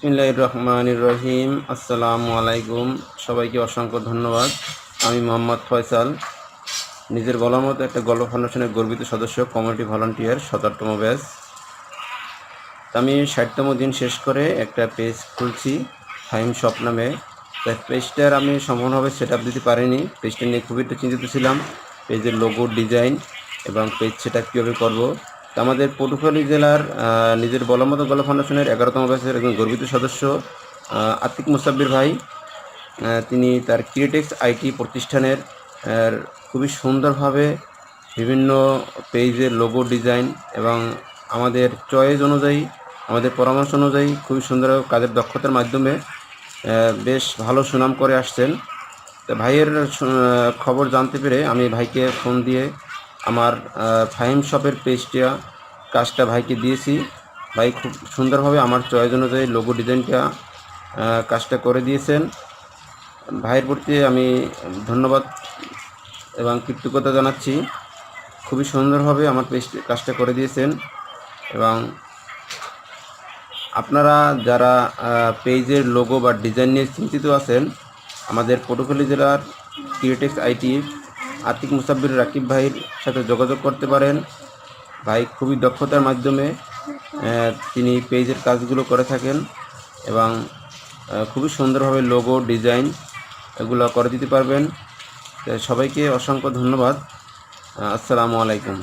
বিসমিল্লাহির রহমানির রহিম। আসসালামু আলাইকুম। সবাইকে অসংখ্য ধন্যবাদ। আমি মোহাম্মদ ফয়সাল, নিজের বলার মতো একটা গল্প ফাউন্ডেশনের গর্বিত সদস্য, কমিউনিটি ভলান্টিয়ার, ৭তম ব্যাচ। আমি ৬০তম দিন শেষ করে একটা পেজ খুলছি ফাহিম শপ নামে। তাই পেজটার আমি সম্পূর্ণভাবে সেট আপ দিতে পারিনি। পেজটা নিয়ে খুবই একটু চিন্তিত ছিলাম, পেজের লোগো ডিজাইন এবং পেজ সেট আপ কীভাবে করবো। আমাদের পটুয়াখালী জেলার নিজের বলার মতো গল্প ফাউন্ডেশনের ১১তম ব্যাচের একজন গর্বিত সদস্য আতিক মুসাব্বির ভাই, তিনি তার ক্রিয়েট্রিক্স আইটি প্রতিষ্ঠানের খুবই সুন্দরভাবে বিভিন্ন পেজের লোগো ডিজাইন এবং আমাদের চয়েস অনুযায়ী, আমাদের পরামর্শ অনুযায়ী খুবই সুন্দর কাজের দক্ষতার মাধ্যমে বেশ ভালো সুনাম করে আসছেন। তো ভাইয়ের খবর জানতে পেরে আমি ভাইকে ফোন দিয়ে আমার ফাহিম শপের পেজটা কাজটা ভাইকে দিয়েছি। ভাই খুব সুন্দরভাবে আমার চয়েস অনুযায়ী লোগো ডিজাইনটা কাজটা করে দিয়েছেন। ভাইয়ের প্রতি আমি ধন্যবাদ এবং কৃতজ্ঞতা জানাচ্ছি। খুবই সুন্দরভাবে আমার পেজ কাজটা করে দিয়েছেন। এবং আপনারা যারা পেজের লোগো বা ডিজাইন নিয়ে চিন্তিত আছেন, আমাদের পটুয়াখালী জেলার ক্রিয়েট্রিক্স আইটি আতিক মুসাব্বির রাকিব ভাইয়ের সাথে যোগাযোগ করতে পারেন। ভাই খুবই দক্ষতার মাধ্যমে তিনি পেজের কাজগুলো করে থাকেন এবং খুবই সুন্দরভাবে লোগো ডিজাইন এগুলো করে দিতে পারবেন। সবাইকে অসংখ্য ধন্যবাদ। আসসালামু আলাইকুম।